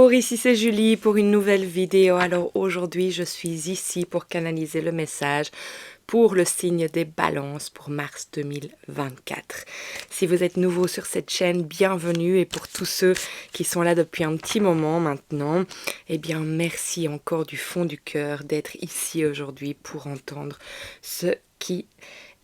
Bonjour, ici c'est Julie pour une nouvelle vidéo. Alors aujourd'hui, je suis ici pour canaliser le message pour le signe des balances pour mars 2024. Si vous êtes nouveau sur cette chaîne, bienvenue, et pour tous ceux qui sont là depuis un petit moment maintenant, eh bien merci encore du fond du cœur d'être ici aujourd'hui pour entendre ce qui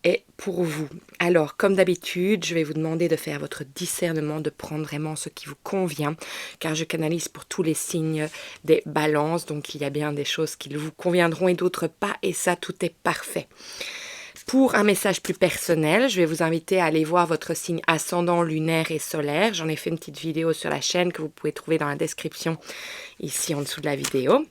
est pour vous. Alors, comme d'habitude, je vais vous demander de faire votre discernement, de prendre vraiment ce qui vous convient, car je canalise pour tous les signes des balances, donc il y a bien des choses qui vous conviendront et d'autres pas, et ça, tout est parfait. Pour un message plus personnel, je vais vous inviter à aller voir votre signe ascendant, lunaire et solaire. J'en ai fait une petite vidéo sur la chaîne que vous pouvez trouver dans la description ici en dessous de la vidéo.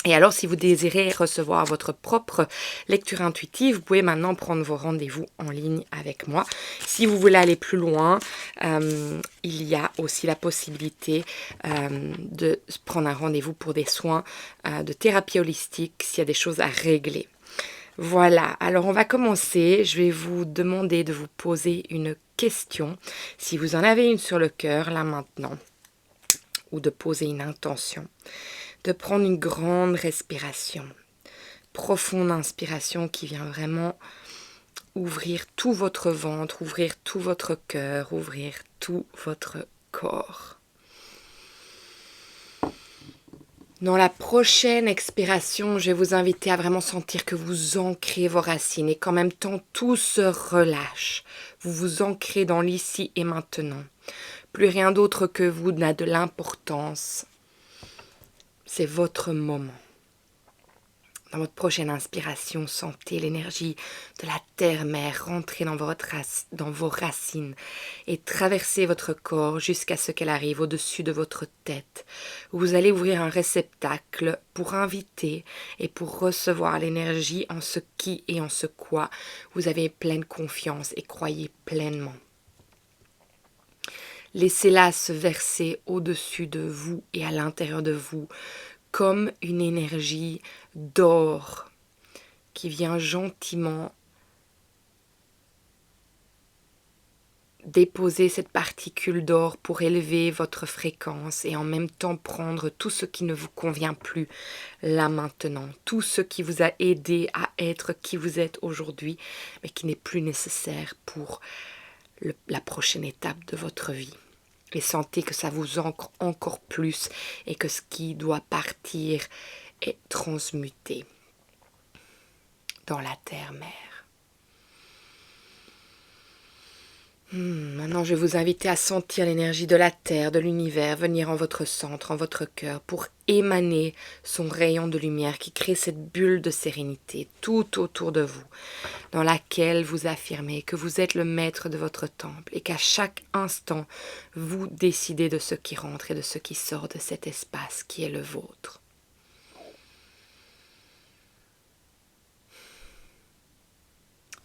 Et alors, si vous désirez recevoir votre propre lecture intuitive, vous pouvez maintenant prendre vos rendez-vous en ligne avec moi. Si vous voulez aller plus loin, il y a aussi la possibilité de prendre un rendez-vous pour des soins de thérapie holistique s'il y a des choses à régler. Voilà, alors on va commencer. Je vais vous demander de vous poser une question, si vous en avez une sur le cœur, là maintenant, ou de poser une intention. De prendre une grande respiration, profonde inspiration qui vient vraiment ouvrir tout votre ventre, ouvrir tout votre cœur, ouvrir tout votre corps. Dans la prochaine expiration, je vais vous inviter à vraiment sentir que vous ancrez vos racines et qu'en même temps tout se relâche. Vous vous ancrez dans l'ici et maintenant. Plus rien d'autre que vous n'a de l'importance. C'est votre moment. Dans votre prochaine inspiration, sentez l'énergie de la terre-mère rentrer dans vos racines et traverser votre corps jusqu'à ce qu'elle arrive au-dessus de votre tête. Vous allez ouvrir un réceptacle pour inviter et pour recevoir l'énergie en ce qui et en ce quoi vous avez pleine confiance et croyez pleinement. Laissez-la se verser au-dessus de vous et à l'intérieur de vous comme une énergie d'or qui vient gentiment déposer cette particule d'or pour élever votre fréquence et en même temps prendre tout ce qui ne vous convient plus là maintenant, tout ce qui vous a aidé à être qui vous êtes aujourd'hui, mais qui n'est plus nécessaire pour la prochaine étape de votre vie. Et sentez que ça vous ancre encore plus et que ce qui doit partir est transmuté dans la terre-mère. Maintenant, je vais vous inviter à sentir l'énergie de la terre, de l'univers, venir en votre centre, en votre cœur, pour émaner son rayon de lumière qui crée cette bulle de sérénité tout autour de vous, dans laquelle vous affirmez que vous êtes le maître de votre temple et qu'à chaque instant, vous décidez de ce qui rentre et de ce qui sort de cet espace qui est le vôtre.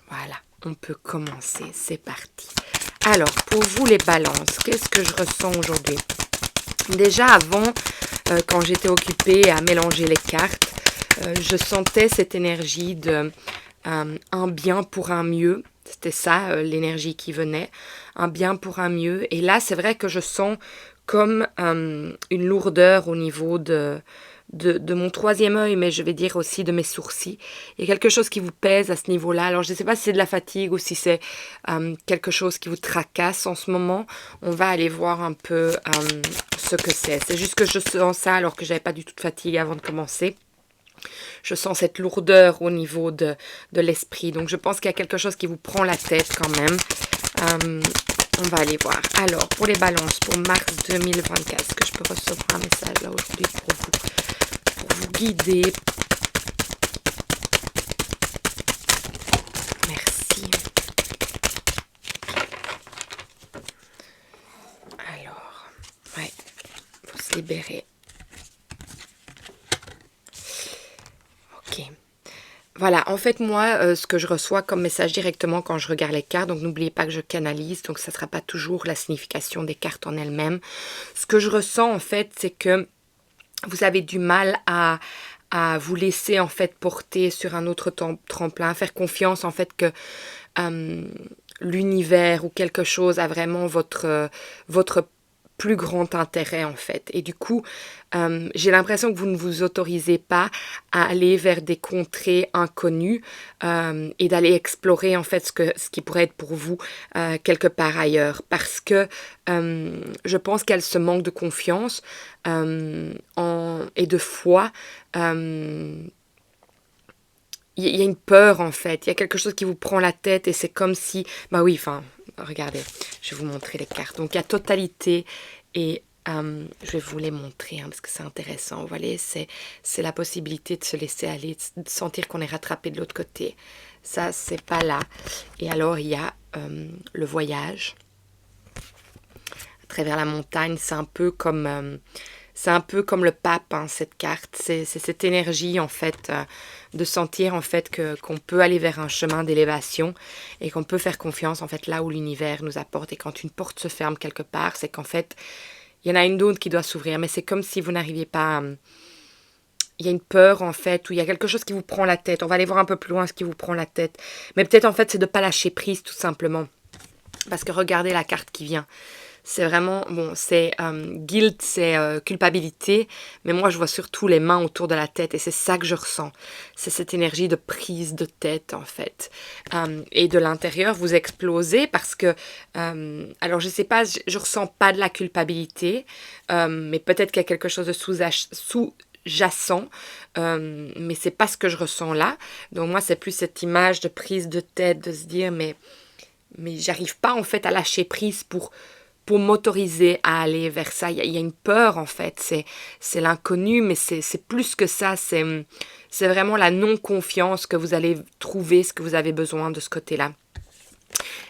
Voilà, on peut commencer, c'est parti. Alors, pour vous les balances, qu'est-ce que je ressens aujourd'hui? Déjà avant, quand j'étais occupée à mélanger les cartes, je sentais cette énergie de un bien pour un mieux. C'était ça l'énergie qui venait, un bien pour un mieux. Et là, c'est vrai que je sens comme une lourdeur au niveau de mon troisième œil, mais je vais dire aussi de mes sourcils. Il y a quelque chose qui vous pèse à ce niveau-là. Alors, je ne sais pas si c'est de la fatigue ou si c'est quelque chose qui vous tracasse en ce moment. On va aller voir un peu ce que c'est. C'est juste que je sens ça alors que je n'avais pas du tout de fatigue avant de commencer. Je sens cette lourdeur au niveau de l'esprit. Donc, je pense qu'il y a quelque chose qui vous prend la tête quand même. On va aller voir. Alors, pour les balances, pour mars 2024, est-ce que je peux recevoir un message là aujourd'hui pour vous guider? Merci. Alors, ouais, faut se libérer. Ok. Voilà, en fait, moi, ce que je reçois comme message directement quand je regarde les cartes, donc n'oubliez pas que je canalise, donc ça ne sera pas toujours la signification des cartes en elles-mêmes. Ce que je ressens, en fait, c'est que vous avez du mal à vous laisser, en fait, porter sur un autre tremplin, faire confiance, en fait, que l'univers ou quelque chose a vraiment votre plus grand intérêt en fait. Et du coup, j'ai l'impression que vous ne vous autorisez pas à aller vers des contrées inconnues et d'aller explorer en fait ce qui pourrait être pour vous quelque part ailleurs. Parce que je pense qu'elle se manque de confiance et de foi. Il y a une peur en fait, il y a quelque chose qui vous prend la tête et c'est comme si, bah oui, enfin, regardez, je vais vous montrer les cartes. Donc il y a totalité et je vais vous les montrer parce que c'est intéressant. Vous voyez, c'est la possibilité de se laisser aller, de sentir qu'on est rattrapé de l'autre côté. Ça, c'est pas là. Et alors il y a le voyage à travers la montagne. C'est un peu comme le pape, cette carte. C'est cette énergie, en fait, de sentir, en fait, qu'on peut aller vers un chemin d'élévation et qu'on peut faire confiance, en fait, là où l'univers nous apporte. Et quand une porte se ferme quelque part, c'est qu'en fait, il y en a une autre qui doit s'ouvrir. Mais c'est comme si vous n'arriviez pas... il y a une peur, en fait, ou il y a quelque chose qui vous prend la tête. On va aller voir un peu plus loin ce qui vous prend la tête. Mais peut-être, en fait, c'est de ne pas lâcher prise, tout simplement. Parce que regardez la carte qui vient. C'est vraiment, bon, c'est guilt, c'est culpabilité, mais moi je vois surtout les mains autour de la tête et c'est ça que je ressens. C'est cette énergie de prise de tête en fait. Et de l'intérieur, vous explosez parce que, alors je sais pas, je ressens pas de la culpabilité, mais peut-être qu'il y a quelque chose de sous-jacent, mais c'est pas ce que je ressens là. Donc moi c'est plus cette image de prise de tête, de se dire mais j'arrive pas en fait à lâcher prise pour m'autoriser à aller vers ça. Il y a une peur en fait, c'est l'inconnu, mais c'est plus que ça, c'est vraiment la non-confiance que vous allez trouver ce que vous avez besoin de ce côté-là.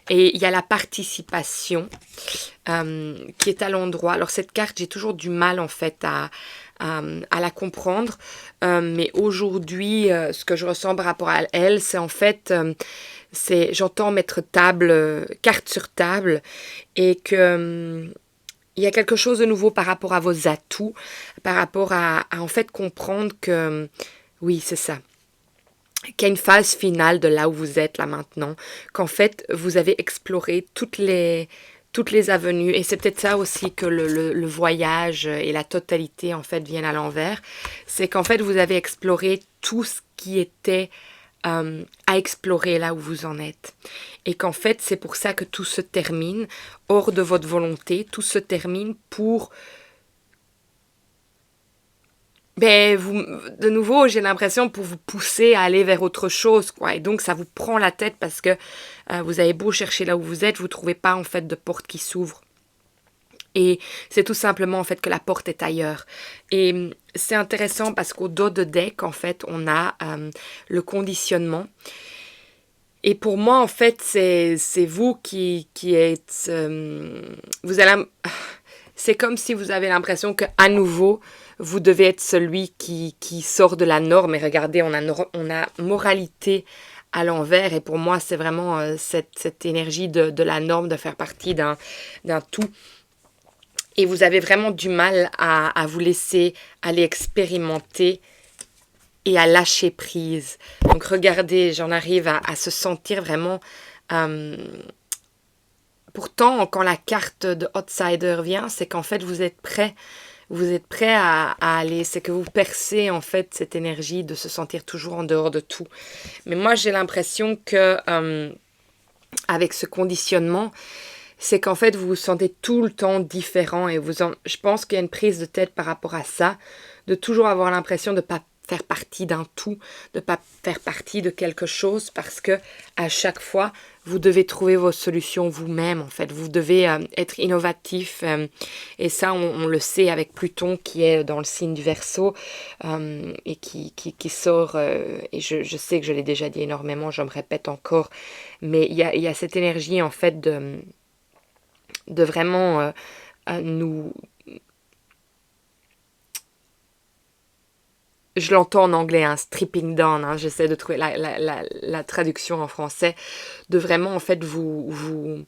Et il y a la participation qui est à l'endroit. Alors cette carte, j'ai toujours du mal en fait à la comprendre, mais aujourd'hui, ce que je ressens par rapport à elle, c'est en fait... j'entends mettre carte sur table et que il y a quelque chose de nouveau par rapport à vos atouts, par rapport à en fait comprendre que oui, c'est ça. Qu'il y a une phase finale de là où vous êtes là maintenant, qu'en fait vous avez exploré toutes les avenues et c'est peut-être ça aussi que le voyage et la totalité en fait viennent à l'envers, c'est qu'en fait vous avez exploré tout ce qui était à explorer là où vous en êtes. Et qu'en fait, c'est pour ça que tout se termine hors de votre volonté, tout se termine pour... de nouveau, j'ai l'impression pour vous pousser à aller vers autre chose, quoi. Et donc, ça vous prend la tête parce que vous avez beau chercher là où vous êtes, vous ne trouvez pas, en fait, de porte qui s'ouvre. Et c'est tout simplement en fait que la porte est ailleurs. Et c'est intéressant parce qu'au dos de deck, en fait, on a le conditionnement. Et pour moi, en fait, c'est vous qui êtes... c'est comme si vous avez l'impression qu'à nouveau, vous devez être celui qui sort de la norme. Et regardez, on a moralité à l'envers. Et pour moi, c'est vraiment cette énergie de la norme, de faire partie d'un tout. Et vous avez vraiment du mal à vous laisser aller expérimenter et à lâcher prise. Donc regardez, j'en arrive à se sentir vraiment... pourtant, quand la carte de Outsider vient, c'est qu'en fait, vous êtes prêt. Vous êtes prêt à aller. C'est que vous percez, en fait, cette énergie de se sentir toujours en dehors de tout. Mais moi, j'ai l'impression que avec ce conditionnement... c'est qu'en fait, vous vous sentez tout le temps différent et je pense qu'il y a une prise de tête par rapport à ça, de toujours avoir l'impression de ne pas faire partie d'un tout, de ne pas faire partie de quelque chose parce que à chaque fois, vous devez trouver vos solutions vous-même, en fait. Vous devez être innovatif et ça, on le sait avec Pluton qui est dans le signe du Verseau et qui sort, et je sais que je l'ai déjà dit énormément, je me répète encore, mais il y a cette énergie, en fait, de vraiment nous... Je l'entends en anglais, stripping down, j'essaie de trouver la traduction en français, de vraiment en fait vous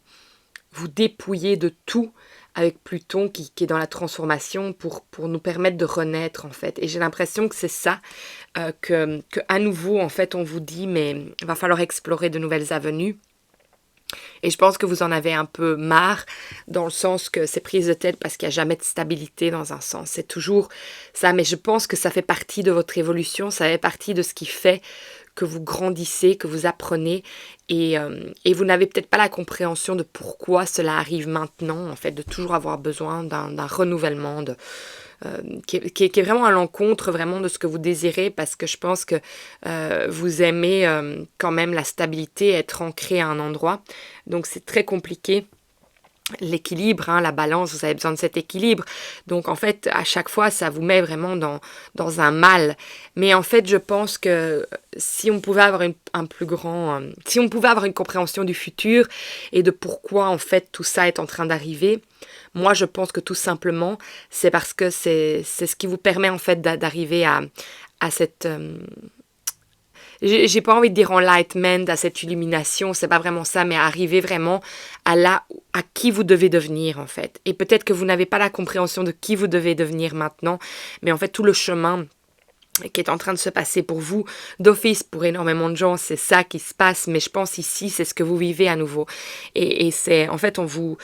dépouiller de tout avec Pluton qui est dans la transformation pour nous permettre de renaître en fait. Et j'ai l'impression que c'est ça, que à nouveau en fait on vous dit mais il va falloir explorer de nouvelles avenues. Et je pense que vous en avez un peu marre, dans le sens que c'est prise de tête parce qu'il n'y a jamais de stabilité dans un sens. C'est toujours ça, mais je pense que ça fait partie de votre évolution, ça fait partie de ce qui fait que vous grandissez, que vous apprenez, et vous n'avez peut-être pas la compréhension de pourquoi cela arrive maintenant, en fait, de toujours avoir besoin d'un renouvellement, qui est vraiment à l'encontre vraiment de ce que vous désirez, parce que je pense que vous aimez quand même la stabilité, être ancré à un endroit. Donc c'est très compliqué. L'équilibre, hein, la balance, vous avez besoin de cet équilibre. Donc en fait, à chaque fois, ça vous met vraiment dans un mal. Mais en fait, je pense que si on pouvait avoir un plus grand... si on pouvait avoir une compréhension du futur et de pourquoi en fait tout ça est en train d'arriver, moi je pense que tout simplement, c'est parce que c'est ce qui vous permet en fait d'arriver à cette... j'ai pas envie de dire enlightenment, à cette illumination, c'est pas vraiment ça, mais arriver vraiment à qui vous devez devenir en fait. Et peut-être que vous n'avez pas la compréhension de qui vous devez devenir maintenant, mais en fait tout le chemin qui est en train de se passer pour vous, d'office pour énormément de gens, c'est ça qui se passe, mais je pense ici, c'est ce que vous vivez à nouveau. Et c'est, en fait, on vous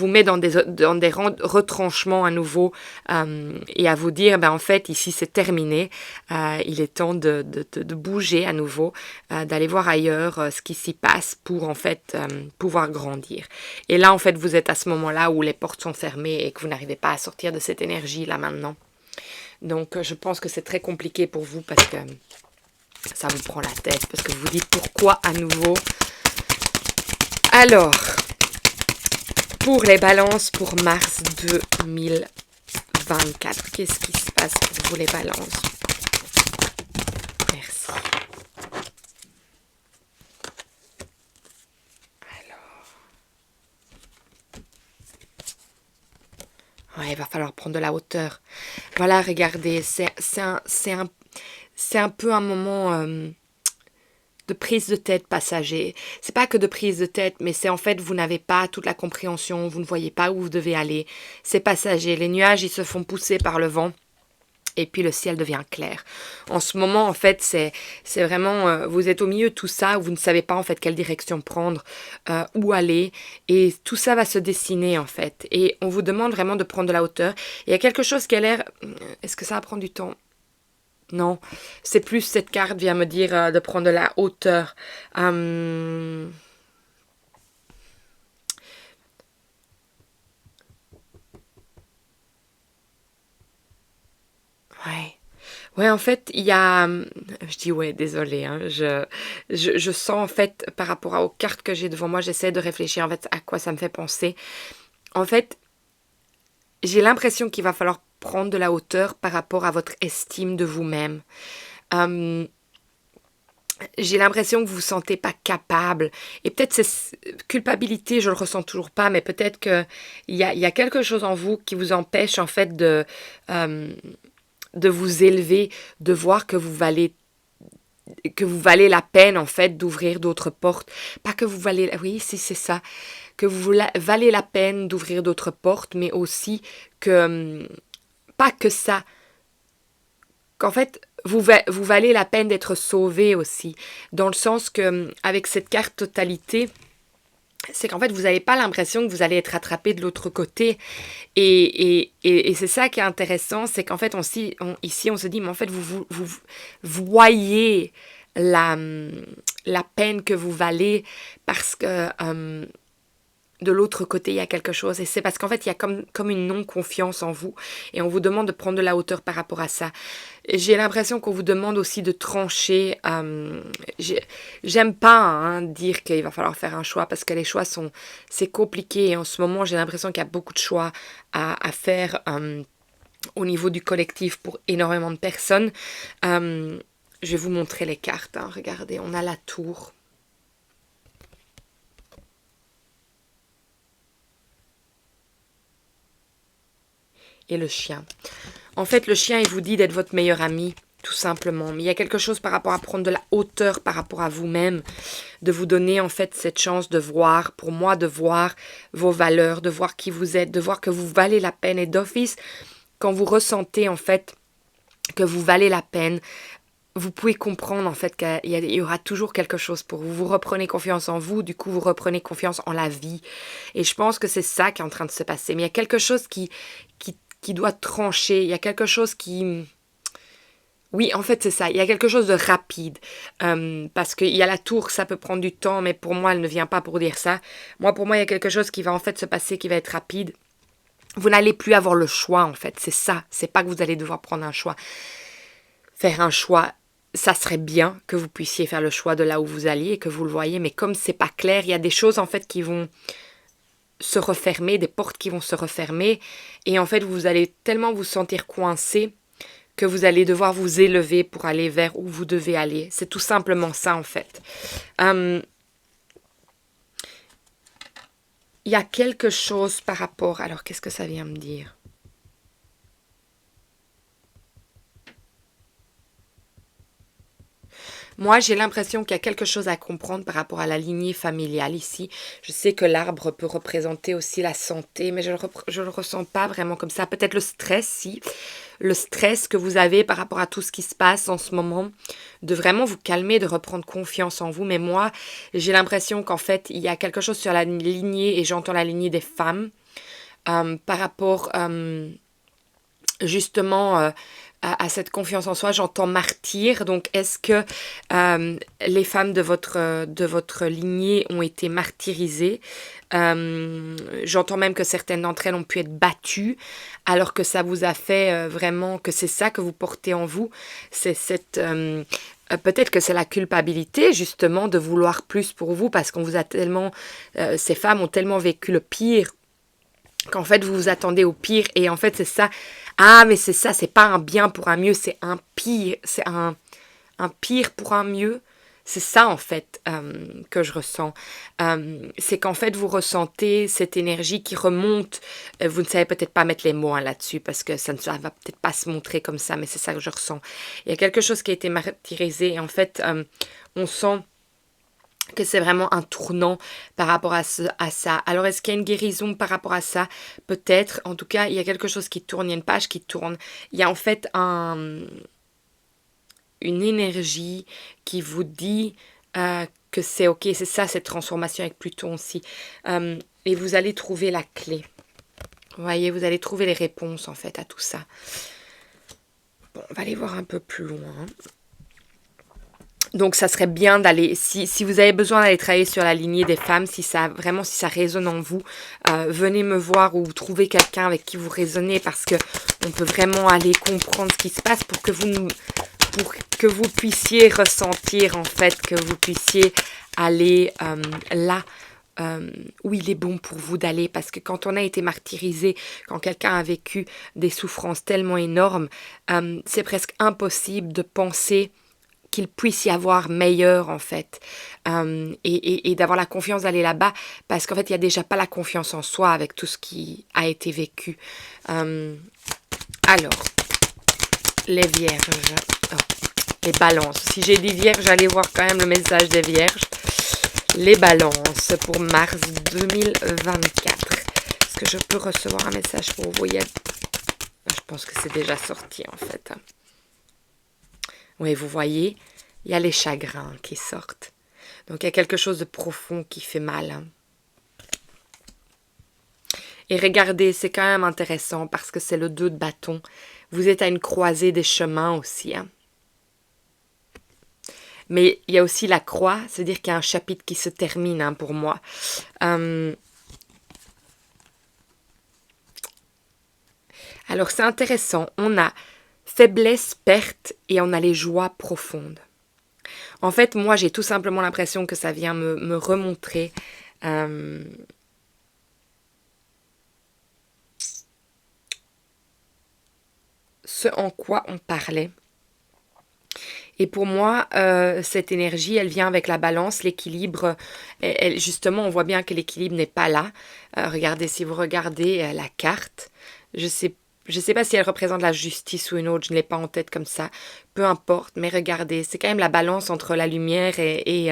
met dans des retranchements à nouveau, et à vous dire, ben en fait, ici, c'est terminé, il est temps de bouger à nouveau, d'aller voir ailleurs ce qui s'y passe pour, en fait, pouvoir grandir. Et là, en fait, vous êtes à ce moment-là où les portes sont fermées et que vous n'arrivez pas à sortir de cette énergie, là, maintenant. Donc, je pense que c'est très compliqué pour vous parce que ça vous prend la tête, parce que vous vous dites pourquoi à nouveau. Alors, pour les balances pour mars 2024, qu'est-ce qui se passe pour vous les balances? Merci. Ouais, il va falloir prendre de la hauteur. Voilà, regardez, c'est un peu un moment de prise de tête passager. C'est pas que de prise de tête, mais c'est en fait, vous n'avez pas toute la compréhension, vous ne voyez pas où vous devez aller. C'est passager. Les nuages, ils se font pousser par le vent. Et puis le ciel devient clair. En ce moment, en fait, c'est vraiment... vous êtes au milieu de tout ça, vous ne savez pas, en fait, quelle direction prendre, où aller. Et tout ça va se dessiner, en fait. Et on vous demande vraiment de prendre de la hauteur. Il y a quelque chose qui a l'air... Est-ce que ça va prendre du temps? Non. C'est plus cette carte vient me dire de prendre de la hauteur. Ouais. Ouais, en fait, il y a... Je dis ouais, désolée, hein, je sens en fait, par rapport aux cartes que j'ai devant moi, j'essaie de réfléchir en fait à quoi ça me fait penser. En fait, j'ai l'impression qu'il va falloir prendre de la hauteur par rapport à votre estime de vous-même. Euh, j'ai l'impression que vous vous sentez pas capable. Et peut-être cette culpabilité, je le ressens toujours pas, mais peut-être qu'il y a quelque chose en vous qui vous empêche en fait de vous élever, de voir que vous valez la peine en fait d'ouvrir d'autres portes. Pas que vous valez... Oui, si c'est ça. Que vous valez la peine d'ouvrir d'autres portes, mais aussi que... Pas que ça. Qu'en fait, vous valez la peine d'être sauvé aussi. Dans le sens que, avec cette carte totalité, c'est qu'en fait, vous n'avez pas l'impression que vous allez être attrapé de l'autre côté. Et c'est ça qui est intéressant, c'est qu'en fait, ici, on se dit, mais en fait, vous voyez la peine que vous valez parce que de l'autre côté, il y a quelque chose. Et c'est parce qu'en fait, il y a comme une non-confiance en vous. Et on vous demande de prendre de la hauteur par rapport à ça. J'ai l'impression qu'on vous demande aussi de trancher. J'aime pas dire qu'il va falloir faire un choix parce que les choix c'est compliqué. Et en ce moment, j'ai l'impression qu'il y a beaucoup de choix à faire au niveau du collectif pour énormément de personnes. Je vais vous montrer les cartes. Regardez, on a la tour. Et le chien. En fait, le chien, il vous dit d'être votre meilleur ami, tout simplement. Mais il y a quelque chose par rapport à prendre de la hauteur par rapport à vous-même, de vous donner en fait cette chance de voir, pour moi, de voir vos valeurs, de voir qui vous êtes, de voir que vous valez la peine. Et d'office, quand vous ressentez en fait que vous valez la peine, vous pouvez comprendre en fait qu'il y aura toujours quelque chose pour vous. Vous reprenez confiance en vous, du coup vous reprenez confiance en la vie. Et je pense que c'est ça qui est en train de se passer. Mais il y a quelque chose qui doit trancher, il y a quelque chose qui... Oui, en fait c'est ça, il y a quelque chose de rapide. Parce qu'il y a la tour, ça peut prendre du temps, mais pour moi elle ne vient pas pour dire ça. Pour moi il y a quelque chose qui va en fait se passer, qui va être rapide. Vous n'allez plus avoir le choix en fait, c'est ça. C'est pas que vous allez devoir prendre un choix. Faire un choix, ça serait bien que vous puissiez faire le choix de là où vous alliez et que vous le voyez, mais comme c'est pas clair, il y a des choses en fait qui vont se refermer, des portes qui vont se refermer, et en fait vous allez tellement vous sentir coincé que vous allez devoir vous élever pour aller vers où vous devez aller. C'est tout simplement ça en fait. Il y a quelque chose par rapport... Alors qu'est-ce que ça vient me dire ? Moi, j'ai l'impression qu'il y a quelque chose à comprendre par rapport à la lignée familiale ici. Je sais que l'arbre peut représenter aussi la santé, mais je le ressens pas vraiment comme ça. Peut-être le stress, si. Le stress que vous avez par rapport à tout ce qui se passe en ce moment. De vraiment vous calmer, de reprendre confiance en vous. Mais moi, j'ai l'impression qu'en fait, il y a quelque chose sur la lignée, et j'entends la lignée des femmes, par rapport... justement à cette confiance en soi, j'entends martyr. Donc, est-ce que les femmes de votre lignée ont été martyrisées? J'entends même que certaines d'entre elles ont pu être battues, alors que ça vous a fait vraiment, que c'est ça que vous portez en vous. C'est cette... peut-être que c'est la culpabilité justement de vouloir plus pour vous, parce qu'on vous a tellement... ces femmes ont tellement vécu le pire qu'en fait vous vous attendez au pire, et en fait c'est ça. Ah, mais c'est ça, c'est pas un bien pour un mieux, c'est un pire, c'est un pire pour un mieux. C'est ça en fait que je ressens. C'est qu'en fait vous ressentez cette énergie qui remonte. Vous ne savez peut-être pas mettre les mots là-dessus, parce que ça va peut-être pas se montrer comme ça, mais c'est ça que je ressens. Il y a quelque chose qui a été martyrisé, et en fait on sent que c'est vraiment un tournant par rapport à ça. Alors, est-ce qu'il y a une guérison par rapport à ça? Peut-être. En tout cas, il y a quelque chose qui tourne, il y a une page qui tourne. Il y a en fait une énergie qui vous dit que c'est ok, c'est ça, cette transformation avec Pluton aussi. Et vous allez trouver la clé. Vous voyez, vous allez trouver les réponses en fait à tout ça. Bon, on va aller voir un peu plus loin. Donc ça serait bien d'aller, si vous avez besoin d'aller travailler sur la lignée des femmes, si ça résonne en vous, venez me voir ou trouvez quelqu'un avec qui vous raisonnez, parce que on peut vraiment aller comprendre ce qui se passe pour que vous puissiez ressentir en fait, que vous puissiez aller là où il est bon pour vous d'aller. Parce que quand on a été martyrisé, quand quelqu'un a vécu des souffrances tellement énormes, c'est presque impossible de penser qu'il puisse y avoir meilleur en fait, et d'avoir la confiance d'aller là-bas, parce qu'en fait il n'y a déjà pas la confiance en soi avec tout ce qui a été vécu. Alors, les vierges, les balances, si j'ai dit vierges, allez voir quand même le message des vierges. Les balances pour mars 2024, est-ce que je peux recevoir un message pour vous? Je pense que c'est déjà sorti en fait. Oui, vous voyez, il y a les chagrins qui sortent. Donc, il y a quelque chose de profond qui fait mal. Et regardez, c'est quand même intéressant parce que c'est le 2 de bâton. Vous êtes à une croisée des chemins aussi. Mais il y a aussi la croix, c'est-à-dire qu'il y a un chapitre qui se termine pour moi. Alors, c'est intéressant. On a faiblesse, perte, et on a les joies profondes. En fait, moi, j'ai tout simplement l'impression que ça vient me remontrer ce en quoi on parlait. Et pour moi, cette énergie, elle vient avec la balance, l'équilibre. Justement, on voit bien que l'équilibre n'est pas là. Regardez, si vous regardez la carte, je sais pas si elle représente la justice ou une autre, je ne l'ai pas en tête comme ça. Peu importe, mais regardez, c'est quand même la balance entre la lumière et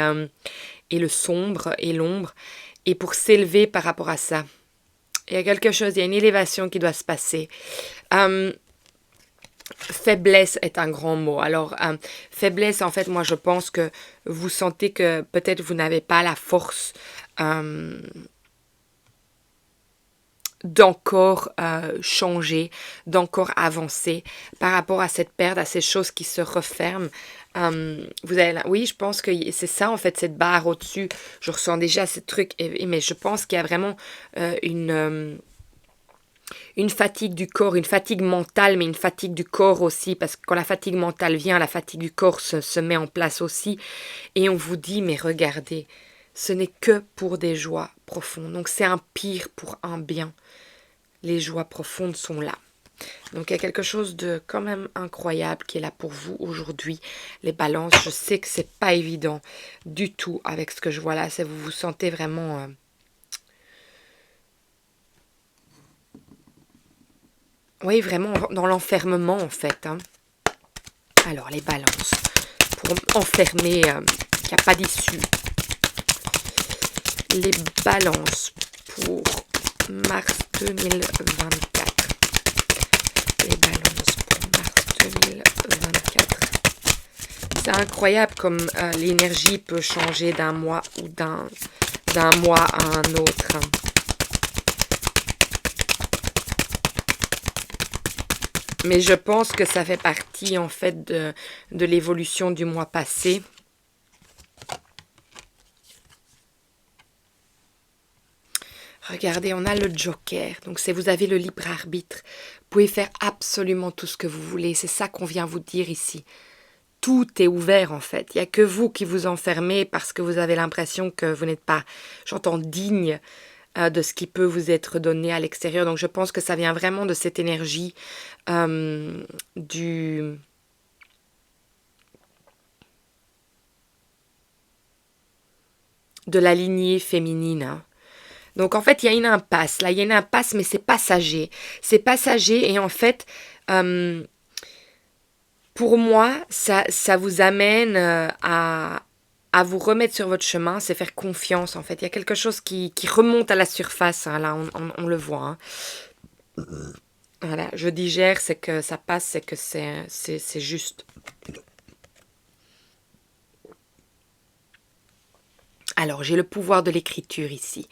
le sombre et l'ombre. Et pour s'élever par rapport à ça, il y a quelque chose, il y a une élévation qui doit se passer. Faiblesse est un grand mot. Alors, faiblesse, en fait, moi, je pense que vous sentez que peut-être vous n'avez pas la force d'encore changer, d'encore avancer par rapport à cette perte, à ces choses qui se referment. Vous avez oui, je pense que c'est ça, en fait, cette barre au-dessus. Je ressens déjà ce truc, mais je pense qu'il y a vraiment une fatigue du corps, une fatigue mentale, mais une fatigue du corps aussi, parce que quand la fatigue mentale vient, la fatigue du corps se met en place aussi, et on vous dit, mais regardez, ce n'est que pour des joies profondes, donc c'est un pire pour un bien. Les joies profondes sont là. Donc il y a quelque chose de quand même incroyable qui est là pour vous aujourd'hui. Les balances, je sais que c'est pas évident du tout avec ce que je vois là, c'est vous vous sentez vraiment... oui, vraiment dans l'enfermement en fait. Hein. Alors, les balances. Pour enfermer, qu'il n'y a pas d'issue. Les balances pour mars 2024. Les balances pour mars 2024. C'est incroyable comme l'énergie peut changer d'un mois ou d'un mois à un autre. Mais je pense que ça fait partie en fait de l'évolution du mois passé. Regardez, on a le Joker. Donc c'est vous avez le libre arbitre. Vous pouvez faire absolument tout ce que vous voulez. C'est ça qu'on vient vous dire ici. Tout est ouvert en fait. Il n'y a que vous qui vous enfermez parce que vous avez l'impression que vous n'êtes pas, j'entends, digne de ce qui peut vous être donné à l'extérieur. Donc je pense que ça vient vraiment de cette énergie de la lignée féminine. Hein. Donc en fait, il y a une impasse. Là, il y a une impasse, mais c'est passager. C'est passager et en fait, pour moi, ça vous amène à vous remettre sur votre chemin, c'est faire confiance en fait. Il y a quelque chose qui remonte à la surface, hein, là on le voit. Hein. Voilà, je digère, c'est que ça passe, c'est que c'est juste. Alors, j'ai le pouvoir de l'écriture ici.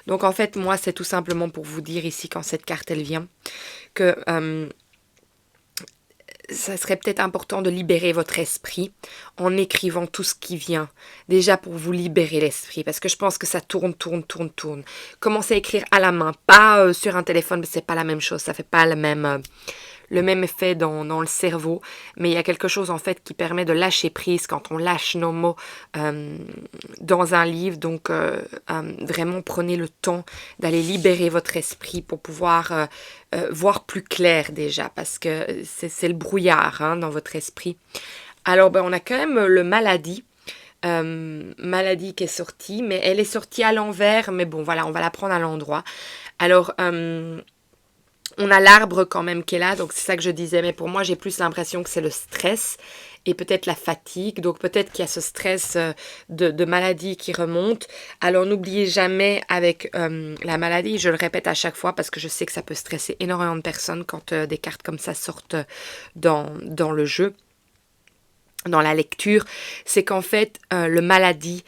Donc en fait, moi, c'est tout simplement pour vous dire ici, quand cette carte, elle vient, que... ça serait peut-être important de libérer votre esprit en écrivant tout ce qui vient. Déjà pour vous libérer l'esprit, parce que je pense que ça tourne. Commencez à écrire à la main, pas sur un téléphone, c'est pas la même chose, ça fait pas le même effet dans le cerveau, mais il y a quelque chose en fait qui permet de lâcher prise quand on lâche nos mots dans un livre. Donc vraiment prenez le temps d'aller libérer votre esprit pour pouvoir voir plus clair déjà, parce que c'est le brouillard hein, dans votre esprit. Alors on a quand même le maladie. Maladie qui est sortie, mais elle est sortie à l'envers, mais bon voilà, on va la prendre à l'endroit. Alors on a l'arbre quand même qui est là, donc c'est ça que je disais, mais pour moi j'ai plus l'impression que c'est le stress et peut-être la fatigue, donc peut-être qu'il y a ce stress de maladie qui remonte. Alors n'oubliez jamais avec la maladie, je le répète à chaque fois parce que je sais que ça peut stresser énormément de personnes quand des cartes comme ça sortent dans le jeu, dans la lecture, c'est qu'en fait la maladie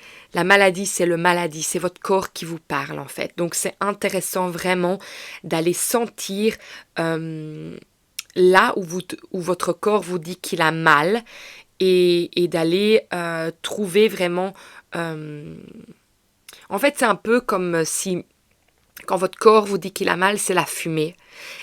c'est le maladie, c'est votre corps qui vous parle en fait. Donc c'est intéressant vraiment d'aller sentir là où votre corps vous dit qu'il a mal et d'aller trouver vraiment... en fait c'est un peu comme si quand votre corps vous dit qu'il a mal, c'est la fumée.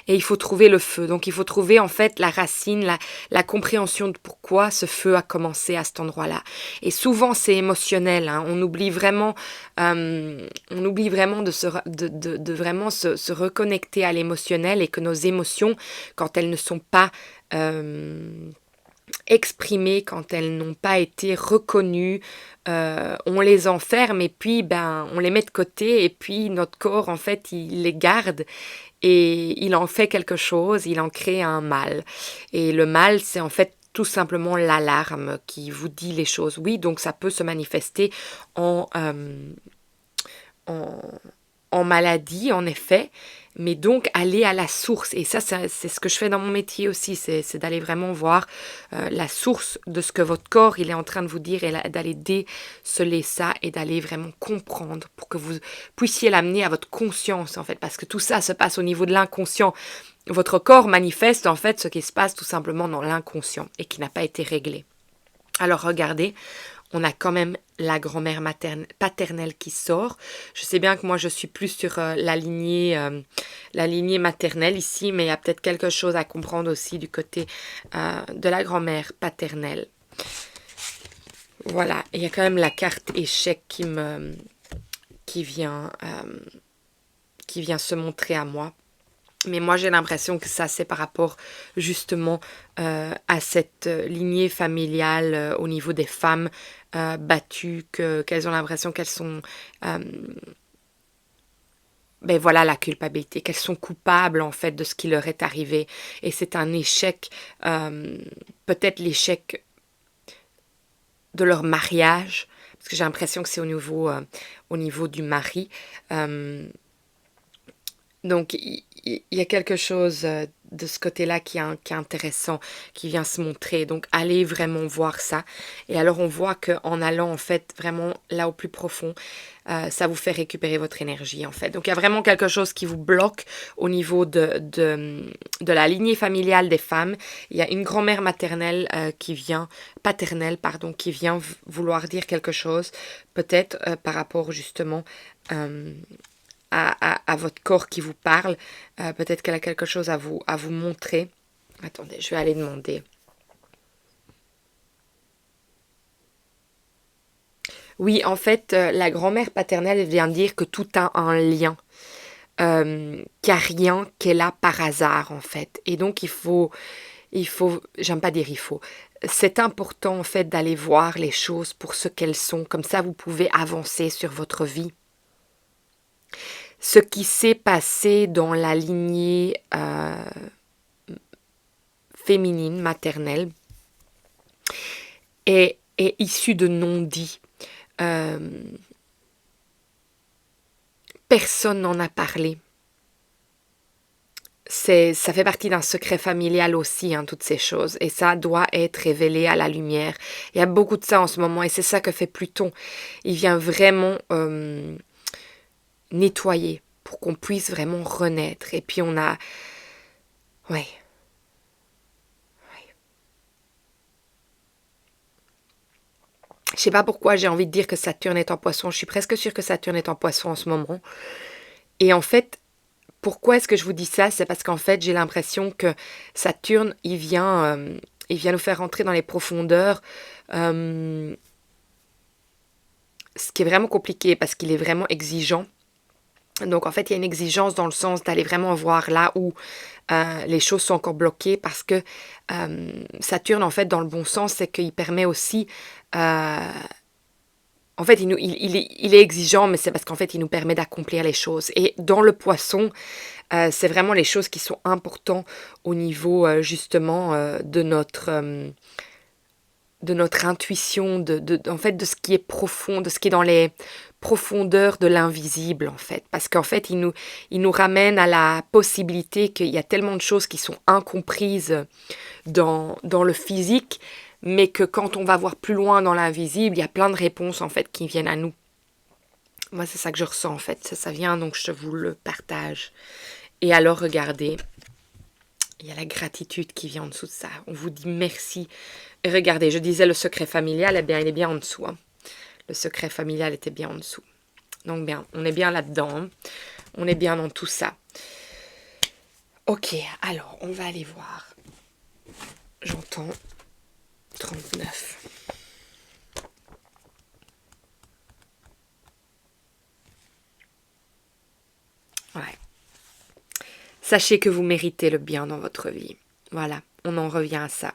Et il faut trouver le feu. Donc il faut trouver en fait la racine, la compréhension de pourquoi ce feu a commencé à cet endroit-là. Et souvent c'est émotionnel. Hein. On oublie vraiment de vraiment se reconnecter à l'émotionnel et que nos émotions, quand elles ne sont pas exprimées, quand elles n'ont pas été reconnues, on les enferme et puis on les met de côté et puis notre corps en fait il les garde et il en fait quelque chose, il en crée un mal. Et le mal c'est en fait tout simplement l'alarme qui vous dit les choses. Oui, donc ça peut se manifester en maladie en effet, Mais donc, aller à la source. Et ça, c'est ce que je fais dans mon métier aussi. C'est d'aller vraiment voir la source de ce que votre corps il est en train de vous dire et d'aller déceler ça et d'aller vraiment comprendre pour que vous puissiez l'amener à votre conscience, en fait. Parce que tout ça se passe au niveau de l'inconscient. Votre corps manifeste, en fait, ce qui se passe tout simplement dans l'inconscient et qui n'a pas été réglé. Alors, regardez. On a quand même la grand-mère paternelle qui sort. Je sais bien que moi, je suis plus sur la lignée maternelle ici, mais il y a peut-être quelque chose à comprendre aussi du côté de la grand-mère paternelle. Voilà, il y a quand même la carte échec qui vient se montrer à moi. Mais moi, j'ai l'impression que ça, c'est par rapport justement à cette lignée familiale au niveau des femmes battues, qu'elles ont l'impression qu'elles sont... ben voilà, la culpabilité, qu'elles sont coupables en fait de ce qui leur est arrivé. Et c'est un échec, peut-être l'échec de leur mariage, parce que j'ai l'impression que c'est au niveau du mari. Donc, il y a quelque chose de ce côté-là qui est intéressant, qui vient se montrer. Donc, allez vraiment voir ça. Et alors, on voit qu'en allant, en fait, vraiment là au plus profond, ça vous fait récupérer votre énergie, en fait. Donc, il y a vraiment quelque chose qui vous bloque au niveau de la lignée familiale des femmes. Il y a une grand-mère paternelle, qui vient vouloir dire quelque chose, peut-être par rapport justement... à votre corps qui vous parle. Peut-être qu'elle a quelque chose à vous montrer. Attendez, je vais aller demander. Oui, en fait, la grand-mère paternelle vient dire que tout a un lien. Qu'il n'y a rien qui est là par hasard, en fait. Et donc, j'aime pas dire il faut. C'est important, en fait, d'aller voir les choses pour ce qu'elles sont. Comme ça, vous pouvez avancer sur votre vie. Ce qui s'est passé dans la lignée féminine, maternelle, est issu de non-dits. Personne n'en a parlé. Ça fait partie d'un secret familial aussi, hein, toutes ces choses. Et ça doit être révélé à la lumière. Il y a beaucoup de ça en ce moment et c'est ça que fait Pluton. Il vient vraiment... nettoyer pour qu'on puisse vraiment renaître. Et puis on a... Ouais. Je sais pas pourquoi j'ai envie de dire que Saturne est en poisson. Je suis presque sûre que Saturne est en poisson en ce moment. Et en fait, pourquoi est-ce que je vous dis ça? C'est parce qu'en fait, j'ai l'impression que Saturne, il vient nous faire rentrer dans les profondeurs. Ce qui est vraiment compliqué parce qu'il est vraiment exigeant. Donc, en fait, il y a une exigence dans le sens d'aller vraiment voir là où les choses sont encore bloquées parce que Saturne, en fait, dans le bon sens, c'est qu'il permet aussi... en fait, il est exigeant, mais c'est parce qu'en fait, il nous permet d'accomplir les choses. Et dans le poisson, c'est vraiment les choses qui sont importantes au niveau, justement, de notre intuition, en fait, de ce qui est profond, de ce qui est dans les profondeurs de l'invisible, en fait. Parce qu'en fait, il nous ramène à la possibilité qu'il y a tellement de choses qui sont incomprises dans le physique, mais que quand on va voir plus loin dans l'invisible, il y a plein de réponses, en fait, qui viennent à nous. Moi, c'est ça que je ressens, en fait. Ça vient, donc je vous le partage. Et alors, regardez, il y a la gratitude qui vient en dessous de ça. On vous dit merci. Et regardez, je disais le secret familial, eh bien, il est bien en dessous. Hein. Le secret familial était bien en dessous. Donc, bien, on est bien là-dedans. Hein. On est bien dans tout ça. Ok, alors, on va aller voir. J'entends 39. Ouais. Sachez que vous méritez le bien dans votre vie. Voilà, on en revient à ça.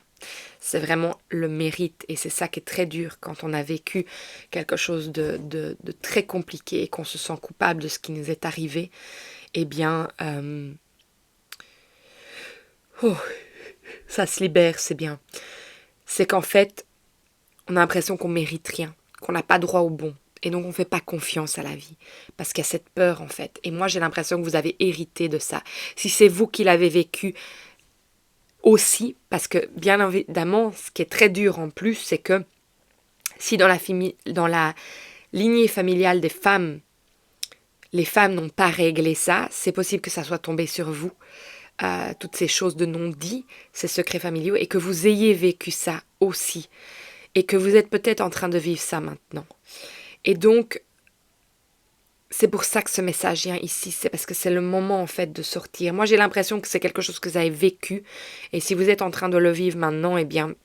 C'est vraiment le mérite et c'est ça qui est très dur quand on a vécu quelque chose de très compliqué et qu'on se sent coupable de ce qui nous est arrivé. Eh bien, ça se libère, c'est bien. C'est qu'en fait, on a l'impression qu'on mérite rien, qu'on n'a pas droit au bon. Et donc, on ne fait pas confiance à la vie. Parce qu'il y a cette peur, en fait. Et moi, j'ai l'impression que vous avez hérité de ça. Si c'est vous qui l'avez vécu aussi, parce que, bien évidemment, ce qui est très dur en plus, c'est que si dans la lignée familiale des femmes, les femmes n'ont pas réglé ça, c'est possible que ça soit tombé sur vous. Toutes ces choses de non-dit, ces secrets familiaux, et que vous ayez vécu ça aussi. Et que vous êtes peut-être en train de vivre ça maintenant. Et donc, c'est pour ça que ce message vient ici, c'est parce que c'est le moment en fait de sortir. Moi, j'ai l'impression que c'est quelque chose que vous avez vécu, et si vous êtes en train de le vivre maintenant, eh bien,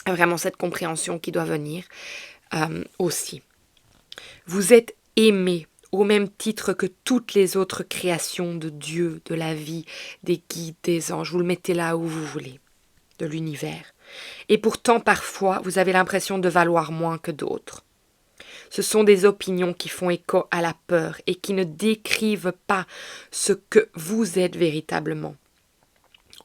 vraiment cette compréhension qui doit venir aussi. Vous êtes aimé au même titre que toutes les autres créations de Dieu, de la vie, des guides, des anges. Vous le mettez là où vous voulez, de l'univers. Et pourtant, parfois, vous avez l'impression de valoir moins que d'autres. Ce sont des opinions qui font écho à la peur et qui ne décrivent pas ce que vous êtes véritablement.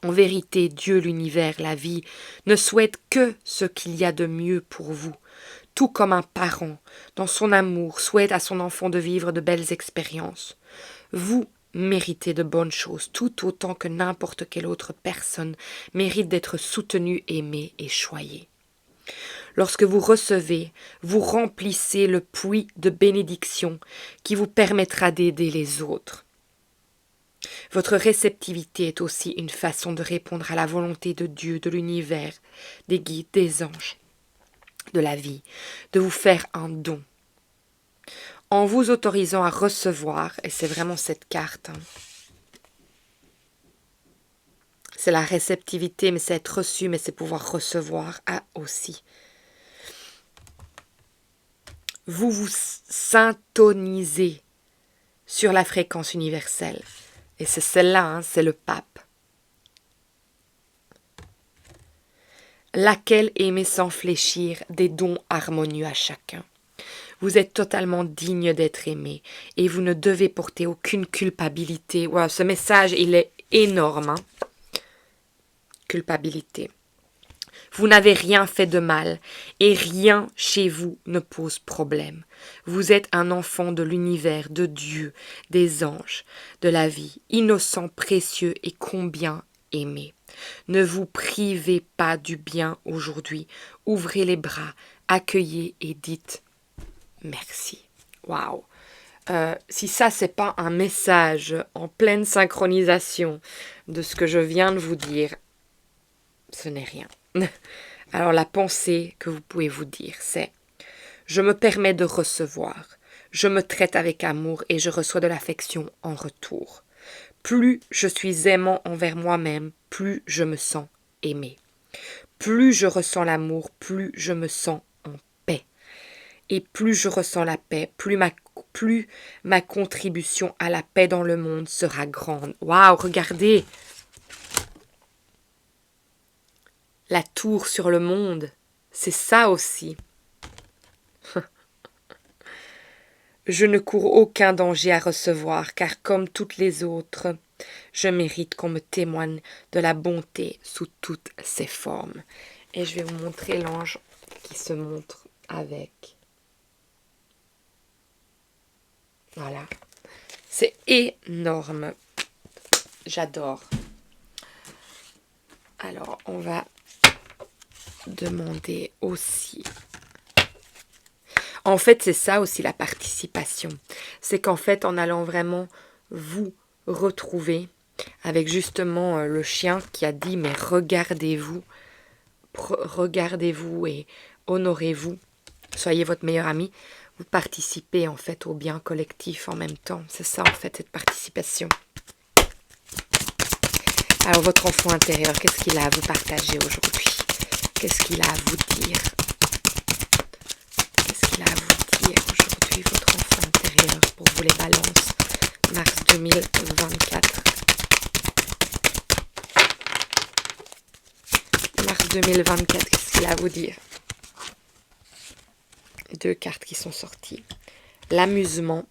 En vérité, Dieu, l'univers, la vie, ne souhaite que ce qu'il y a de mieux pour vous, tout comme un parent, dans son amour, souhaite à son enfant de vivre de belles expériences. Vous méritez de bonnes choses, tout autant que n'importe quelle autre personne mérite d'être soutenue, aimée et choyée. Lorsque vous recevez, vous remplissez le puits de bénédiction qui vous permettra d'aider les autres. Votre réceptivité est aussi une façon de répondre à la volonté de Dieu, de l'univers, des guides, des anges, de la vie, de vous faire un don. En vous autorisant à recevoir, et c'est vraiment cette carte, c'est la réceptivité, mais c'est être reçu, mais c'est pouvoir recevoir aussi. Vous vous syntonisez sur la fréquence universelle. Et c'est celle-là, c'est le pape. Laquelle émet sans fléchir des dons harmonieux à chacun. Vous êtes totalement digne d'être aimé et vous ne devez porter aucune culpabilité. Wow, ce message, il est énorme. Culpabilité. Vous n'avez rien fait de mal et rien chez vous ne pose problème. Vous êtes un enfant de l'univers, de Dieu, des anges, de la vie, innocent, précieux et combien aimé. Ne vous privez pas du bien aujourd'hui. Ouvrez les bras, accueillez et dites merci. Waouh! Si ça, c'est pas un message en pleine synchronisation de ce que je viens de vous dire, ce n'est rien. Alors la pensée que vous pouvez vous dire, c'est « Je me permets de recevoir, je me traite avec amour et je reçois de l'affection en retour. Plus je suis aimant envers moi-même, plus je me sens aimé. Plus je ressens l'amour, plus je me sens en paix. Et plus je ressens la paix, plus ma contribution à la paix dans le monde sera grande. » Waouh, regardez! La tour sur le monde, c'est ça aussi. Je ne cours aucun danger à recevoir, car comme toutes les autres, je mérite qu'on me témoigne de la bonté sous toutes ses formes. Et je vais vous montrer l'ange qui se montre avec. Voilà. C'est énorme. J'adore. Alors, on va demander aussi. En fait, c'est ça aussi la participation. C'est qu'en fait, en allant vraiment vous retrouver avec justement le chien qui a dit « mais regardez-vous et honorez-vous, soyez votre meilleur ami », vous participez en fait au bien collectif en même temps. C'est ça en fait, cette participation. Alors, votre enfant intérieur, qu'est-ce qu'il a à vous partager aujourd'hui? Qu'est-ce qu'il a à vous dire? Qu'est-ce qu'il a à vous dire aujourd'hui, votre enfant intérieur, pour vous les balances, mars 2024. Mars 2024, qu'est-ce qu'il a à vous dire? Deux cartes qui sont sorties. L'amusement,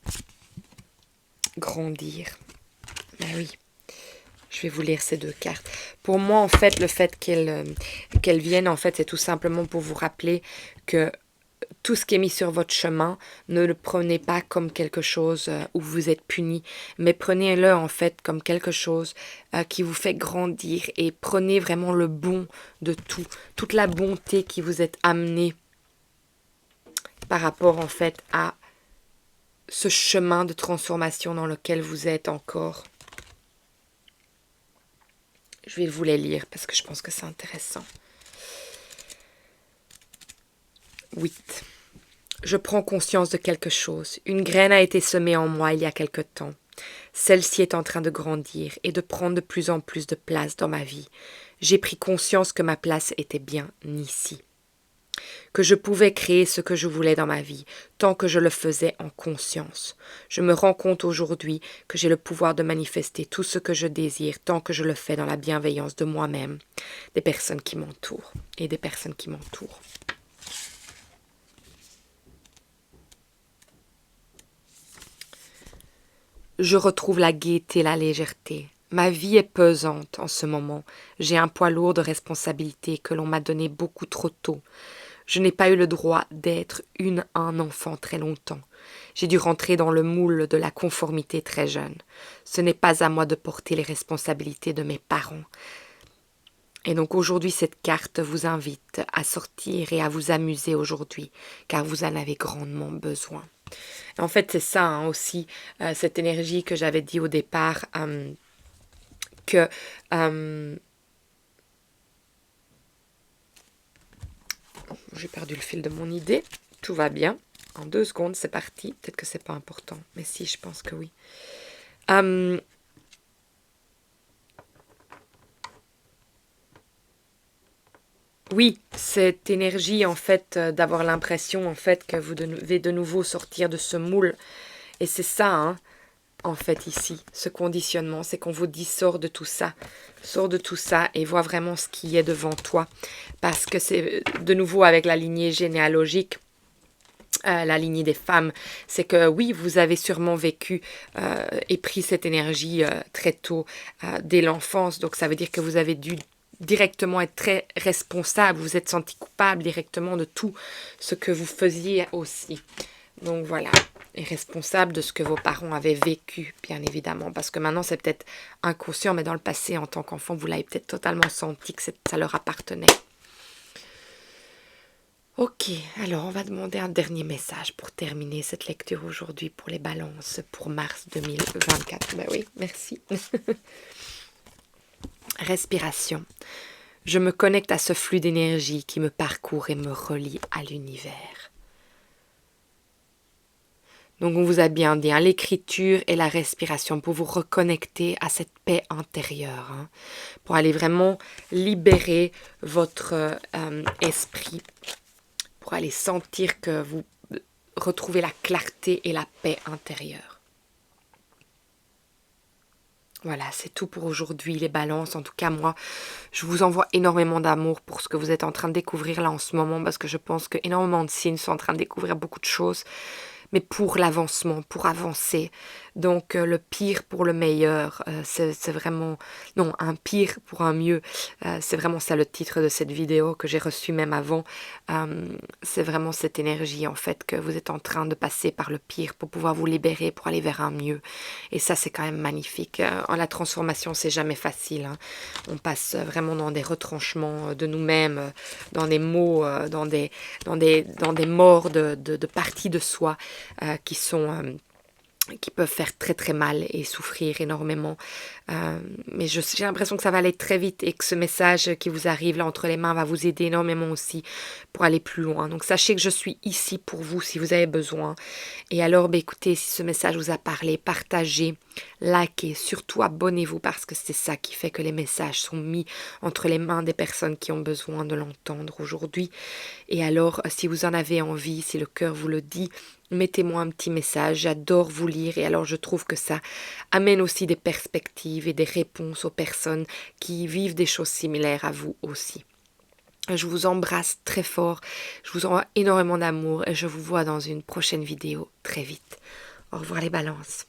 grandir. Ben oui. Je vais vous lire ces deux cartes. Pour moi, en fait, le fait qu'elles viennent, en fait, c'est tout simplement pour vous rappeler que tout ce qui est mis sur votre chemin, ne le prenez pas comme quelque chose où vous êtes puni, mais prenez-le en fait comme quelque chose qui vous fait grandir et prenez vraiment le bon de tout, toute la bonté qui vous est amenée par rapport en fait à ce chemin de transformation dans lequel vous êtes encore. Je vais vous les lire parce que je pense que c'est intéressant. 8. Je prends conscience de quelque chose. Une graine a été semée en moi il y a quelque temps. Celle-ci est en train de grandir et de prendre de plus en plus de place dans ma vie. J'ai pris conscience que ma place était bien ici. Que je pouvais créer ce que je voulais dans ma vie, tant que je le faisais en conscience. Je me rends compte aujourd'hui que j'ai le pouvoir de manifester tout ce que je désire, tant que je le fais dans la bienveillance de moi-même, des personnes qui m'entourent et des personnes qui m'entourent. Je retrouve la gaieté, la légèreté. Ma vie est pesante en ce moment. J'ai un poids lourd de responsabilités que l'on m'a donné beaucoup trop tôt. Je n'ai pas eu le droit d'être un enfant très longtemps. J'ai dû rentrer dans le moule de la conformité très jeune. Ce n'est pas à moi de porter les responsabilités de mes parents. Et donc aujourd'hui, cette carte vous invite à sortir et à vous amuser aujourd'hui, car vous en avez grandement besoin. En fait, c'est ça aussi, cette énergie que j'avais dit au départ, que j'ai perdu le fil de mon idée. Tout va bien. En 2 secondes, c'est parti. Peut-être que c'est pas important, mais si, je pense que oui. Oui, cette énergie, en fait, d'avoir l'impression, en fait, que vous devez de nouveau sortir de ce moule. Et c'est ça, hein, en fait, ici, ce conditionnement, c'est qu'on vous dit sors de tout ça et vois vraiment ce qui est devant toi. Parce que c'est de nouveau avec la lignée généalogique, la lignée des femmes, c'est que oui, vous avez sûrement vécu et pris cette énergie très tôt, dès l'enfance. Donc ça veut dire que vous avez dû directement être très responsable, vous êtes senti coupable directement de tout ce que vous faisiez aussi. Donc voilà, et responsable de ce que vos parents avaient vécu, bien évidemment, parce que maintenant c'est peut-être inconscient, mais dans le passé, en tant qu'enfant, vous l'avez peut-être totalement senti que ça leur appartenait. Ok, alors on va demander un dernier message pour terminer cette lecture aujourd'hui pour les balances pour mars 2024. Ben oui, merci. Respiration. Je me connecte à ce flux d'énergie qui me parcourt et me relie à l'univers. Donc on vous a bien dit, hein, l'écriture et la respiration pour vous reconnecter à cette paix intérieure, hein, pour aller vraiment libérer votre esprit, pour aller sentir que vous retrouvez la clarté et la paix intérieure. Voilà, c'est tout pour aujourd'hui, les balances. En tout cas, moi, je vous envoie énormément d'amour pour ce que vous êtes en train de découvrir là en ce moment, parce que je pense que énormément de signes sont en train de découvrir beaucoup de choses, mais pour l'avancement, pour avancer. Donc, le pire pour le meilleur, c'est vraiment... Non, un pire pour un mieux. C'est vraiment ça le titre de cette vidéo que j'ai reçu même avant. C'est vraiment cette énergie, en fait, que vous êtes en train de passer par le pire pour pouvoir vous libérer, pour aller vers un mieux. Et ça, c'est quand même magnifique. La transformation, c'est jamais facile, hein. On passe vraiment dans des retranchements de nous-mêmes, dans des maux, dans des morts de parties de soi qui peuvent faire très très mal et souffrir énormément. Mais j'ai l'impression que ça va aller très vite et que ce message qui vous arrive là entre les mains va vous aider énormément aussi pour aller plus loin. Donc sachez que je suis ici pour vous si vous avez besoin. Et alors, écoutez, si ce message vous a parlé, partagez, likez, surtout abonnez-vous parce que c'est ça qui fait que les messages sont mis entre les mains des personnes qui ont besoin de l'entendre aujourd'hui. Et alors, si vous en avez envie, si le cœur vous le dit, mettez-moi un petit message, j'adore vous lire et alors je trouve que ça amène aussi des perspectives et des réponses aux personnes qui vivent des choses similaires à vous aussi. Je vous embrasse très fort, je vous envoie énormément d'amour et je vous vois dans une prochaine vidéo très vite. Au revoir les balances.